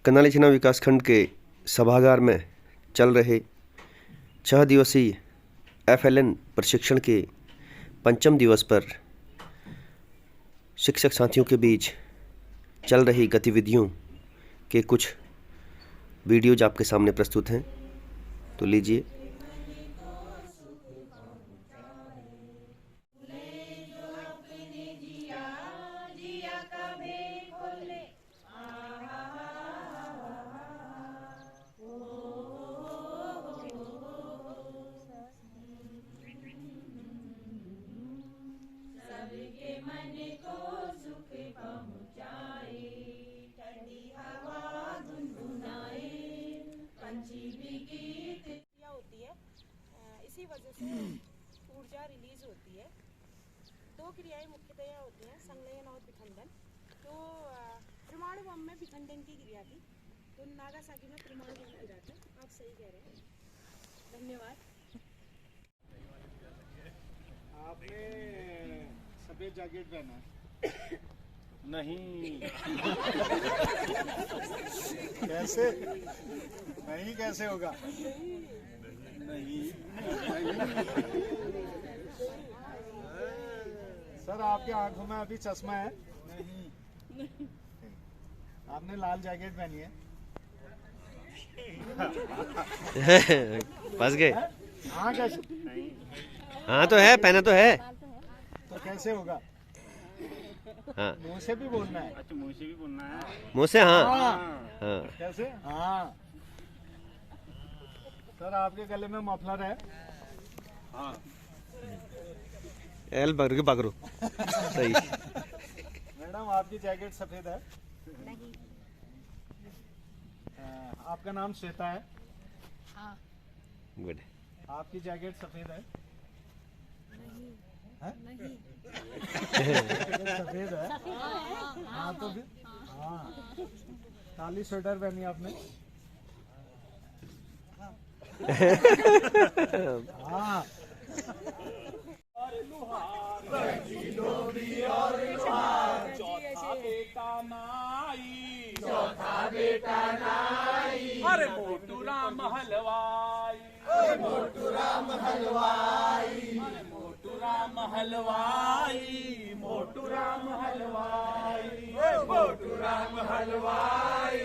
करनाली छिना विकासखंड के सभागार में चल रहे 6 दिवसीय FLN प्रशिक्षण के पंचम दिवस पर शिक्षक साथियों के बीच चल रही गतिविधियों के कुछ वीडियोज आपके सामने प्रस्तुत हैं, तो लीजिए। होती है, इसी वजह से ऊर्जा रिलीज होती है। दो क्रियाएं मुख्यतः होती हैं, संलयन और विखंडन। तो परमाणु बम में विखंडन की क्रिया थी, तो नागासाकी में परमाणु बम गिरा था। आप सही कह रहे हैं, धन्यवाद। आपने सफेद जैकेट पहना नहीं। कैसे नहीं, कैसे होगा? नहीं, सर आपके आंखों में अभी चश्मा है? नहीं। आपने लाल जैकेट पहनी है? फंस गए। हाँ कैसे? हाँ तो है, पहना तो है। तो कैसे होगा? हाँ, मुंह से भी बोलना है। अच्छा, मुंह से भी बोलना है। मुँह से हाँ। हाँ। कैसे? हाँ। सर आपके गले में मफलर है? हाँ। एल पकड़ो सही। मैडम आपकी जैकेट सफेद है? नहीं। आपका नाम श्वेता है? हाँ। गुड। आपकी जैकेट सफेद है? नहीं। नहीं। सफेद है? हाँ तो फिर हाँ। काली स्वेटर पहनी आपने? हाँ। चौथा बेटा नाई, अरे मोटू राम हलवाई, मोटू राम हलवाई, मोटू राम हलवाई, मोटू राम हलवाई, मोटू राम हलवाई,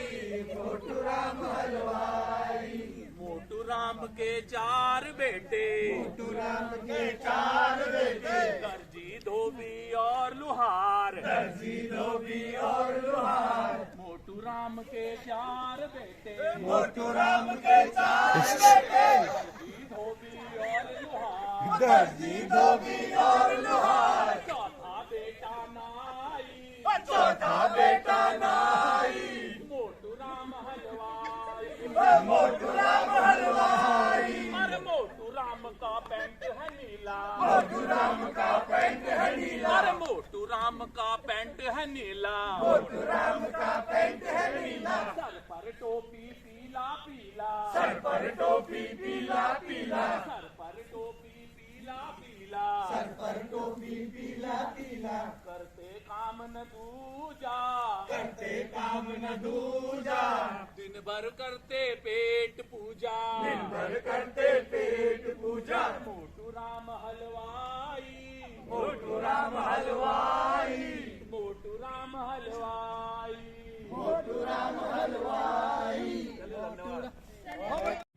मोटू राम हलवाई। मोटू राम के 4 बेटे, मोटू राम के 4 बेटे, दर्जी धोबी और लुहार, दर्जी धोबी और लुहार। मोटू राम के 4 बेटे, मोटू राम के 4 बेटे, दर्जी धोबी और लुहार, दर्जी धोबी और लुहार। चौथा बेटा नाई, चौथा बेटा नाई, मोटू राम हलवाई, मोटू राम हलवाई। अरे मोटू राम का पैंट है नीला, मोटू राम का पैंट है नीला, अरे मोटू राम का पैंट है नीला, मोटू राम का पैंट है नीला। सर पर टोपी पीला पीला, सर पर टोपी पीला पीला, सर पर टोपी पीला पीला, सर पर टोपी पीला पीला। करते काम न दूजा, करते काम न दूजा, दिन भर करते पेट पूजा, दिन भर करते पेट पूजा। मोटू राम हलवाई, मोटू राम हलवाई, मोटू राम हलवाई, मोटू राम हलवाई।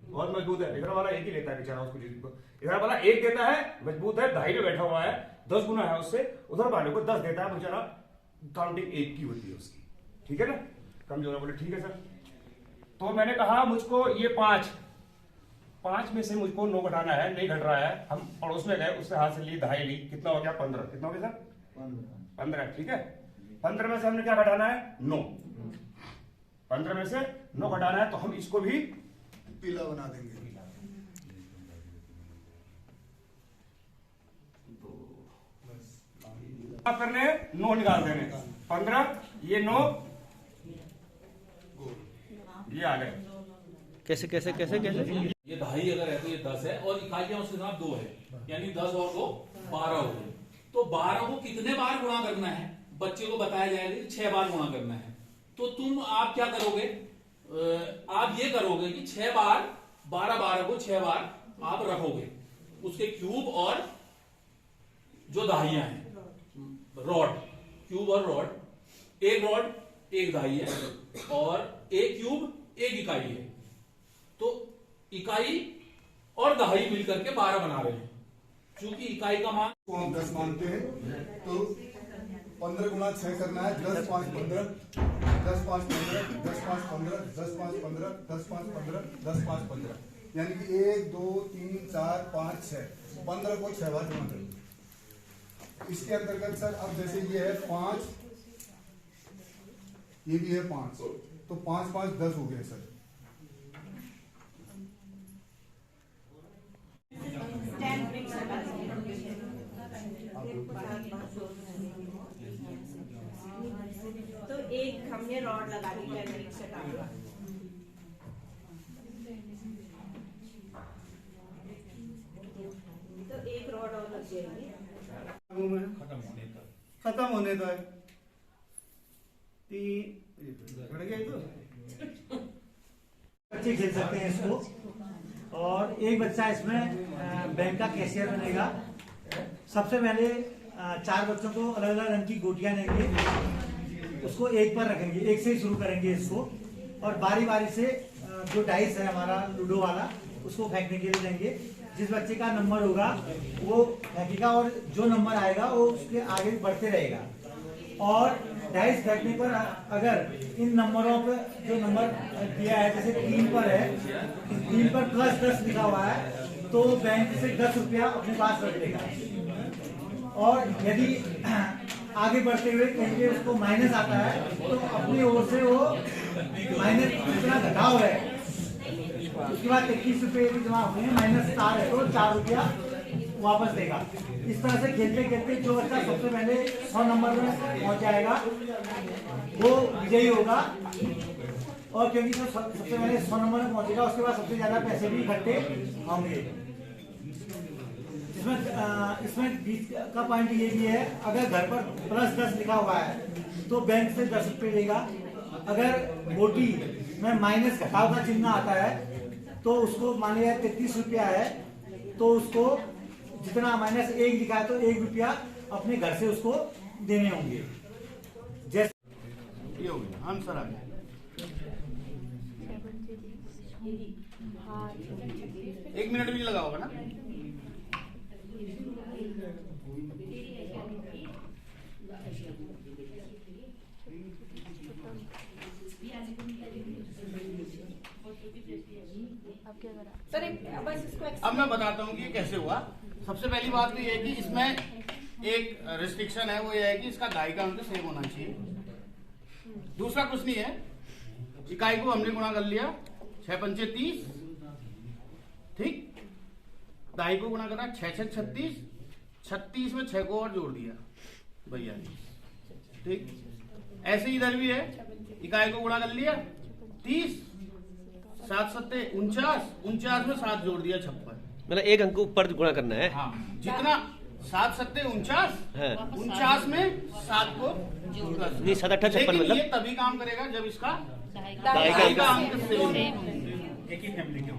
बहुत मजबूत है। इधर वाला एक ही लेता है बेचारा उसको, इधर वाला एक देता है, मजबूत है, दाई पे बैठा हुआ है, 10 गुना है उससे, उधर वाले को 10 देता है बेचारा, काउंटिंग 1 की होती है उसकी। ठीक है ना? कमजोर बोले ठीक है सर। तो मैंने कहा मुझको ये 5 में से मुझको 9 घटाना है, नहीं घट रहा है। हम पड़ोस में गए, उससे हाथ से ली, दहाई ली, कितना हो गया? 15। कितना हो गया सर? 15। ठीक है। 15 में से हमने क्या घटाना है? 9। 15 में से 9 घटाना है, तो हम इसको भी पीला बना देंगे। करने 9 निकाल देने, 15 ये 9 ये आ गए। कैसे कैसे कैसे कैसे? ये दहाई अगर है तो ये 10 है, और इकाइयां उसके साथ 2 है, यानी 10 और 2 12 हो गए। तो 12 को कितने बार गुणा करना है? बच्चे को बताया जाएगा कि 6 बार गुणा करना है। तो आप क्या करोगे? आप ये करोगे कि 6 बार 12 को 6 बार आप रखोगे, उसके क्यूब और जो दहाइयां हैं, रॉड, क्यूब और रॉड, एक रॉड एक दहाई है और एक क्यूब एक इकाई है, तो इकाई और दहाई मिलकर के 12 बना रहे हैं। क्योंकि इकाई का मान को हम 10 मानते हैं, तो 15 गुना 6 करना है। 10 5 15, 10 5 15, 10 5 15, 10 5 15, 10 5 15, 10 5 15, यानी कि 1 2 3 4 5 6, 15 को 6 बार जमा करेंगे। इसके अंतर्गत सर अब जैसे ये है 5, ये भी है 5, तो 5 5 10 हो गए सर। तो एक हमने रॉड लगा दी 10 ब्रिक्स से काटा, तो एक रॉड और लग जाएगी खत्म होने तक। बढ़ गया ये तो। बच्चे खेल सकते हैं इसको, और एक बच्चा इसमें बैंक का कैशियर बनेगा। सबसे पहले 4 बच्चों को अलग अलग रंग की गोटियां देंगे, उसको एक पर रखेंगे, एक से ही शुरू करेंगे इसको, और बारी बारी से जो डाइस है हमारा लूडो वाला उसको फेंकने के लिए देंगे। जिस बच्चे का नंबर होगा वो फेंकेगा और जो नंबर आएगा वो उसके आगे बढ़ते रहेगा। और डाइस फेंकने पर अगर इन नंबरों पर जो नंबर दिया है, जैसे 3 पर है, 3 पर +10 लिखा हुआ है, तो बैंक से 10 रुपया अपने पास रख लेगा। और यदि आगे बढ़ते हुए कहीं पे उसको माइनस आता है तो अपनी ओर से वो माइनस जितना घटाव है, उसके बाद 31 रुपये जमा हुए हैं, -4 है तो 4 रुपया वापस देगा। इस तरह से खेलते खेलते जो बच्चा सबसे पहले 100 नंबर में पहुंच जाएगा वो विजयी होगा। और क्योंकि जो सबसे पहले 100 नंबर में पहुंचेगा उसके बाद सबसे ज्यादा पैसे भी इकट्ठे होंगे। इसमें बीच का पॉइंट ये भी है, अगर घर पर +10 लिखा हुआ है तो बैंक से 10 रुपये लेगा। अगर गोटी में माइनस घटाव का चिन्ह आता है तो उसको मान लिया 33 रुपया है, तो उसको जितना -1 लिखा है तो 1 रुपया अपने घर से उसको देने होंगे। जैसे ये हो गया आंसर आ गया। एक मिनट भी लगा होगा ना। सर बस इसको अब मैं बताता हूँ कि ये कैसे हुआ। सबसे पहली बात तो ये है कि इसमें एक रिस्ट्रिक्शन है, वो ये है कि इसका दाई का अंक सेम होना चाहिए। दूसरा कुछ नहीं है, इकाई को हमने गुणा कर लिया, 6 पंचे 30, ठीक। दाई को गुणा करा 6 6 36, 36 में 6 को और जोड़ दिया भैया, ठीक। ऐसे ही इधर भी है, इकाई को गुणा कर लिया 30, 7 7 49, 49 में 7 जोड़ दिया 56। मतलब एक अंक ऊपर गुणा करना है। हाँ, जितना 7 7 49, 49 में 7 को नहीं 7 8 56 मतलब ये तभी काम करेगा जब इसका दाई का अंक सेम एक ही फैमिली के हो।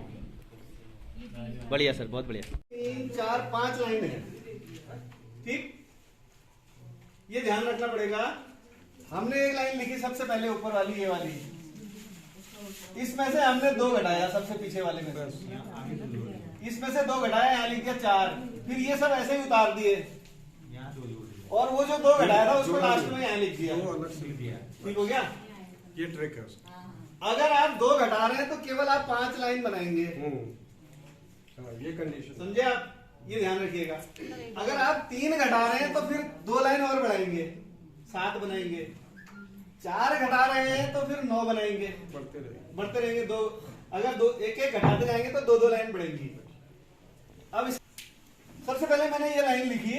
बढ़िया सर, बहुत बढ़िया। 3 4 5 लाइन है, ठीक। ये ध्यान रखना पड़ेगा। हमने एक लाइन लिखी सबसे पहले ऊपर वाली, ये वाली, इसमें से हमने 2 घटाया, सबसे पीछे वाले में इसमें से 2 घटाया, यहाँ लिख दिया 4। फिर ये सब ऐसे ही उतार दिए और वो जो 2 घटाया था उसको लास्ट में यहाँ लिख दिया, ठीक हो गया। ये ट्रिक है। अगर आप 2 घटा रहे हैं तो केवल आप 5 लाइन बनाएंगे, ये कंडीशन समझे आप, ये ध्यान रखिएगा। अगर आप 3 घटा रहे हैं तो फिर 2 लाइन और बढ़ाएंगे, 7 बनाएंगे। 4 घटा रहे हैं तो फिर 9 बनाएंगे, बढ़ते रहेंगे। 2 अगर 2 एक एक घटाते जाएंगे तो 2 2 लाइन बढ़ेंगी। अब सबसे पहले मैंने ये लाइन लिखी,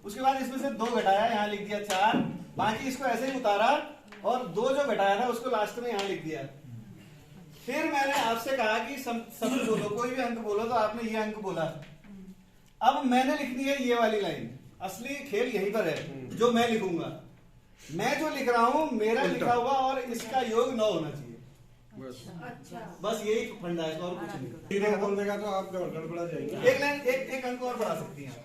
उसके बाद इसमें से 2 घटाया, यहाँ लिख दिया 4, बाकी इसको ऐसे ही उतारा और 2 जो घटाया था उसको लास्ट में यहाँ लिख दिया। फिर मैंने आपसे कहा कि सब बोलो, कोई भी अंक बोलो, तो आपने ये अंक बोला। अब मैंने लिखनी है ये वाली लाइन। असली खेल यहीं पर है, जो मैं लिखूंगा। मैं जो लिख रहा हूं मेरा लिखा हुआ और इसका योग 9 होना चाहिए। बस यही फंडा है, और कुछ नहीं। सीधे बोल देगा तो आप गड़बड़ा जाएंगे। एक लाइन एक अंक और बढ़ा सकती हैं आप,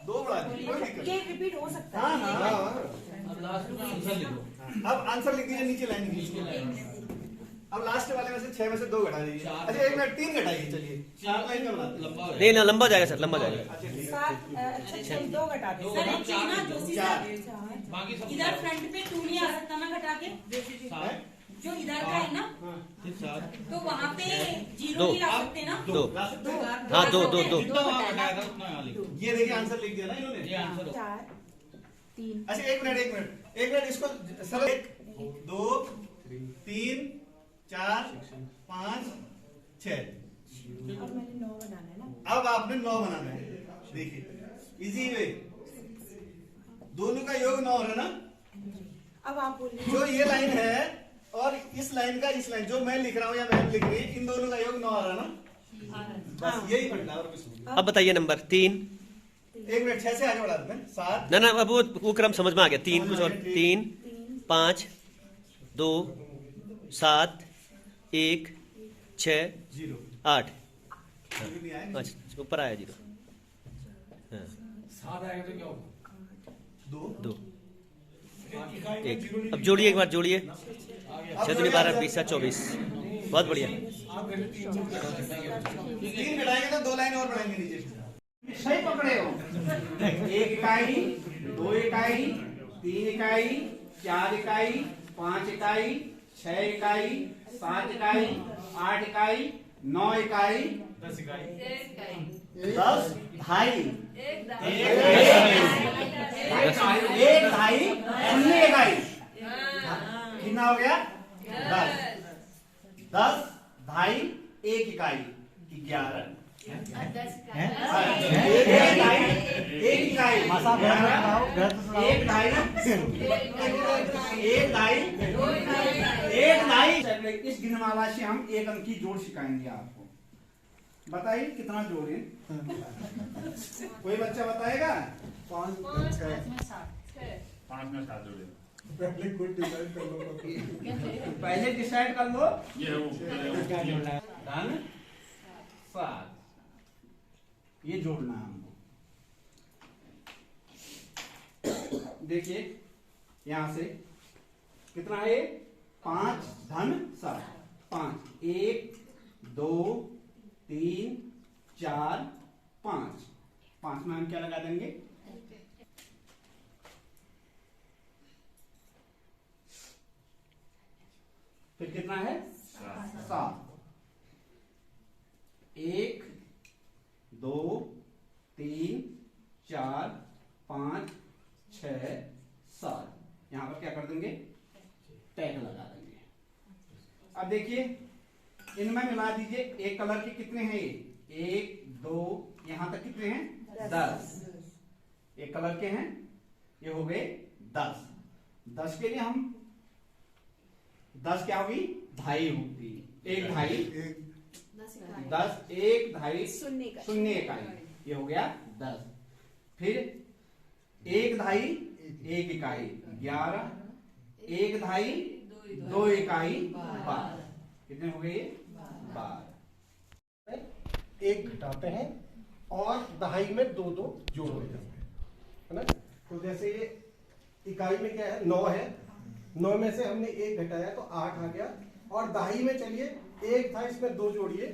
2 बढ़ा दीजिए, कोई दिक्कत ये नहीं। रिपीट हो सकता हाँ है। हाँ, अब लास्ट में आंसर लिखो। अब आंसर लिख दीजिए, नीचे लाइन लिखिए। अब लास्ट वाले में से 6 में से 2 घटा दीजिए। अच्छा, एक मिनट 3 घटाइए, चलिए 4 लाइन का बनाते हैं। लंबा हो नहीं ना, लंबा जाएगा सर, लंबा जाएगा। अच्छा, ठीक है। 7 अच्छा 2 घटा दे। सर, एक चीज ना, जोशी चार। साहब, बाकी सब इधर फ्रंट पे 2 नहीं आ सकता ना घटा के, सात, जो इधर का है ना, फिर सात। तो वहाँ पे 0 दो। नहीं ला सकते ना। 2, ला सकते हैं? हाँ 2 2 2। जितना वहाँ घटाया था उतना यहाँ लिखो। ये देखिए आंसर लिख दिया ना इन्होंने। ये आंसर हो। 4 3 अच्छा, एक मिनट इसको सर 1 2 3 4 5 6। अब मैंने 9 बनाना है ना। अब आपने 9 बनाना है। देखिए इजी वे, दोनों का योग 9 है ना। अब आप बोलिए। जो ये लाइन है और इस लाइन का इस लाइन, जो मैं लिख रहा हूँ या मैम लिख रही है, इन दोनों का योग 9 आ रहा है ना। बस यही फंडा और कुछ नहीं। अब बताइए नंबर 3। 1 मिनट 6 से आगे बढ़ा देते हैं। 7 ना ना, अब वो क्रम समझ में आ गया। 3 कुछ और, 3 5 2 7 1 6 0 8। नहीं आया। अच्छा, ऊपर आया 0। हाँ, सात आएगा तो क्या होगा? 2 2 1। अब जोड़िए, एक बार जोड़िए। 6 दूनी 12 20 24। बहुत बढ़िया। 3 घटाएंगे तो 2 लाइन और बढ़ाएंगे नीचे। सही पकड़े हो। 1 इकाई, 2 इकाई, 3 इकाई, 4 इकाई, 5 इकाई, 6 इकाई, 7 इकाई, 8 इकाई, 9 इकाई, 10 इकाई, 10 ढाई, 1 ढाई, 19 इकाई। कितना हो गया? 10 10 ढाई 1 इकाई 11। 1 इकाई, मासा गलत बताओ, गलत बताओ। 1 ढाई, 1 ढाई। इस गिनवाला से हम 1 अंक की जोड़ सिखाएंगे आपको। बताइए कितना जोड़ है? कोई बच्चा बताएगा? 5 में 7 जोड़े। पहले खुद डिसाइड कर लो। पहले डिसाइड कर लो। ये वो। धन 7, ये जोड़ना है हमको। देखिए यहां से कितना है? 5 धन 7, 5 1 2 3 4 5। 5 में हम क्या लगा देंगे? फिर कितना है? 7। 1 2 3 4 5 6 7। यहां पर क्या कर देंगे? टैग लगा देंगे। अब देखिए इनमें मिला दीजिए। एक कलर के कितने हैं? 1 2 यहां तक कितने हैं? 10। एक कलर के हैं, ये हो गए 10। 10 के लिए हम 10 क्या होगी? ढाई होगी। 1 ढाई 10, 1 ढाई 0 इकाई, ये हो गया 10। फिर 1 ढाई 1 इकाई 11, 1 ढाई 2 इकाई 12। कितने हो गए ये? 12। 1 घटाते हैं और दहाई में 2 2 जोड़ देते हैं, है ना। तो जैसे ये इकाई में क्या है? 9 है। 9 में से हमने 1 घटाया तो 8 आ गया। और दहाई में चलिए 1 था, इसमें 2 जोड़िए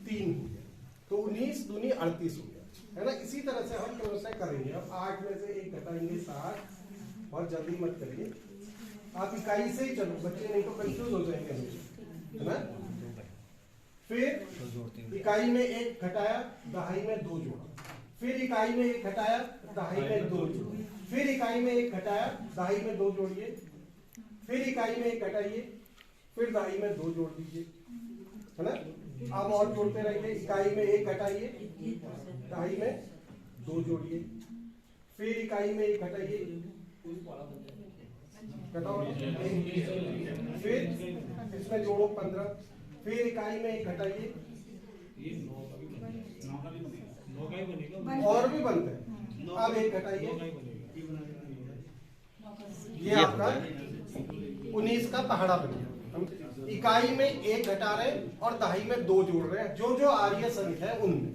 3 हो गया, तो 19 दूनी 38 हो गया, है ना। इसी तरह से हम व्यवसाय करेंगे। अब 8 में से 1 घटाएंगे 7। बहुत जल्दी मत करिए, आप इकाई से ही चलो, बच्चे नहीं तो कंफ्यूज हो जाएंगे, है ना। फिर इकाई में 1 घटाया, दहाई में 2 जोड़ा। फिर इकाई में 1 घटाया, दहाई में 2 जोड़िए। फिर इकाई में 1 घटाया, दहाई में 2 जोड़िए। फिर इकाई में 1 घटाइए, फिर दहाई में 2 जोड़ दीजिए, है ना। आप और जोड़ते रहिए। इकाई में 1 घटाइए, दहाई में 2 जोड़िए। फिर इकाई में 1 घटाइए, घटाओ। फिर इसमें जोड़ो 15। फिर इकाई में 1 घटाइए, और भी बनते हैं। अब 1 घटाइए, ये आपका 19 का पहाड़ा बन गया। इकाई में एक घटा रहे हैं और दहाई में 2 जोड़ रहे हैं, जो जो आर्य संख्या है उनमें।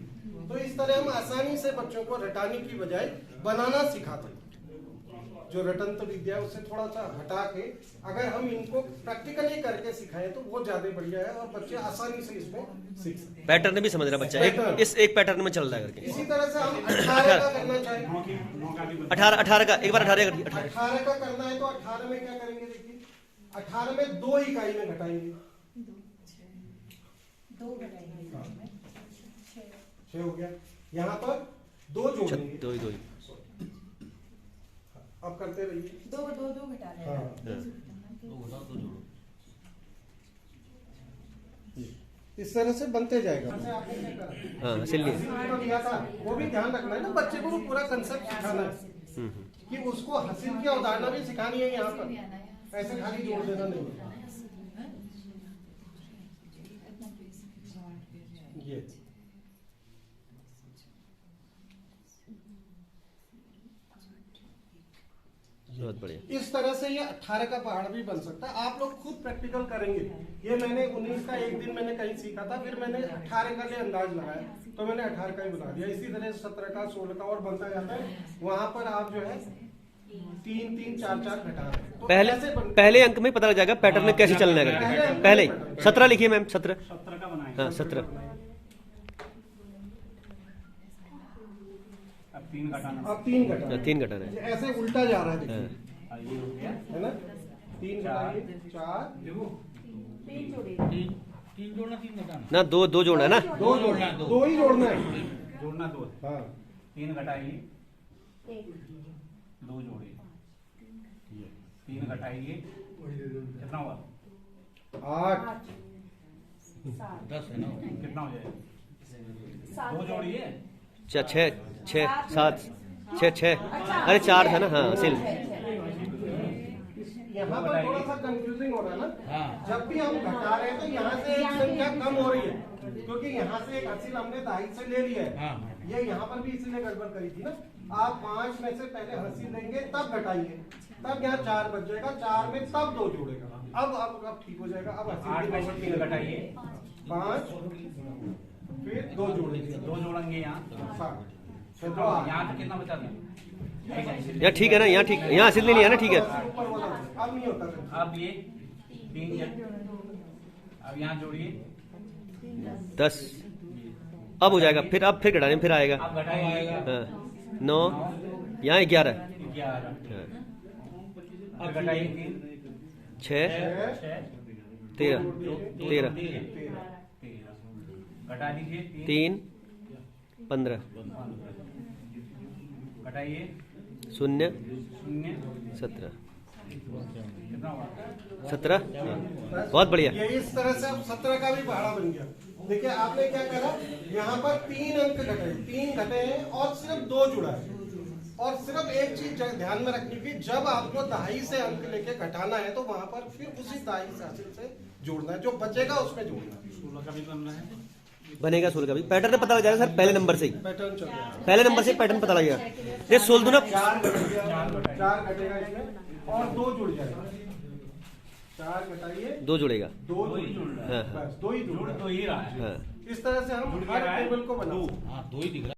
तो इस तरह हम आसानी से बच्चों को रटाने की बजाय बनाना सिखाते हैं। जो रटंत्र विद्या है उससे थोड़ा सा हटा के अगर हम इनको प्रैक्टिकली करके सिखाएं तो वो ज्यादा बढ़िया है और बच्चे आसानी से इसमें सीख सकते हैं। पैटर्न भी समझ रहा बच्चा, एक पैटर्न में चल रहा है करके। इसी तरह से हम 18 का करना चाहें, 18 का एक बार 18 18 का करना है तो 18 में क्या करेंगे? देखिए 18 में 2 इकाई में घटाएंगे, 6 हो गया। यहाँ पर 2 जोड़ेंगे, 2 अब करते रहिए। 2 घटा रहे हाँ। इस तरह से बनते जाएगा। आपने क्या करा? हाँ सिल्ली तो दिया था, वो भी ध्यान रखना है ना, बच्चे को पूरा कंसेप्ट सिखाना है कि उसको हासिल की अवधारणा भी सिखानी है। यहाँ पर ऐसे खाली जोड़ देना नहीं है। ये बहुत बढ़िया। इस तरह से ये 18 का पहाड़ भी बन सकता है। आप लोग खुद प्रैक्टिकल करेंगे। ये मैंने 19 का एक दिन मैंने कहीं सीखा था, फिर मैंने 18 का लिए अंदाज लगाया तो मैंने 18 का ही बना दिया। इसी तरह 17 का 16 का और बनता जाता है। वहां पर आप जो है 3 3 4 4 घटा रहे हैं। तो पहले अंक में पता लग जाएगा पैटर्न में कैसे चलना है। पहले 17 लिखिए मैम, 17 का बनाएंगे। हाँ 17। अब 3 घटा, 3 घटा रहे हैं। ऐसे उल्टा जा रहा है, देखिए ये हो गया है ना। 3 घटाइए, 4 3 जोड़ेगा। 3 जोड़ना 3 घटाना ना 2 जोड़ना है ना। 2 जोड़ना, 2 ही जोड़ना है। जोड़ना 2, हाँ 3 घटाइए, 1 2 जोड़िए, 3 घटाइए, कितना हुआ? 8 10 है ना। कितना हो जाएगा? 2 जोड़िए, 6 6 7 6 6 अरे 4 था ना। हाँ सिल यहाँ पर थोड़ा सा कंफ्यूजिंग हो रहा है ना। हाँ। जब भी हम घटा रहे हैं तो यहाँ से एक संख्या कम हो रही है, क्योंकि यहाँ से एक हासिल हमने दहाई से ले लिया है। हाँ। ये यहाँ पर भी इसीलिए गड़बड़ करी थी ना। आप 5 में से पहले हासिल लेंगे तब घटाइए, तब यहाँ 4 बच जाएगा, 4 में तब 2 जोड़ेगा। अब ठीक हो जाएगा। अब 8 में से 3 घटाइए, 5 फिर 2 जोड़ेंगे, 2 जोड़ेंगे यहाँ, 7 यहाँ तक कितना बचा दें? यहाँ ठीक है ना, यहाँ ठीक, यहाँ हासिल नहीं लिया ना, ठीक है। अब नहीं होता था। अब ये 3, अब यहाँ जोड़िए 10 अब हो जाएगा। फिर अब फिर घटाने फिर आएगा। अब घटाइए, हाँ 9 यहाँ 11 अब घटाइए 3 6 13 घटा दीजिए 3 15 घटाइए 0 0 17 कितना हुआ? 17 बहुत बढ़िया। ये इस तरह से अब 17 का भी पहाड़ा बन गया। देखिए आपने क्या करा, यहाँ पर 3 अंक घटे, 3 घटे हैं और सिर्फ 2 जुड़ा है। और सिर्फ एक चीज ध्यान में रखनी की, जब आपको दहाई से अंक लेके घटाना है तो वहां पर फिर उसी दहाई से हासिल से जोड़ना है, जो बचेगा उसमें जोड़ना है। 16 का भी बनना है, बनेगा 16 का भी। पैटर्न पता लग जाएगा सर पहले नंबर से ही। पैटर्न चल रहा है। पहले नंबर से पैटर्न पता लगेगा। ये 16 दूना 4 घटेगा इसमें और 2 जुड़ जाएगा। 4 घटाइए, 2 जुड़ेगा। 2 ही जुड़ रहा है। हाँ बस 2 ही जुड़ जोड़ रहा है। तो ही रहा है। हाँ इस तरह से हम हर टेबल को बनाते हैं। हाँ 2 ही दिख रहा है।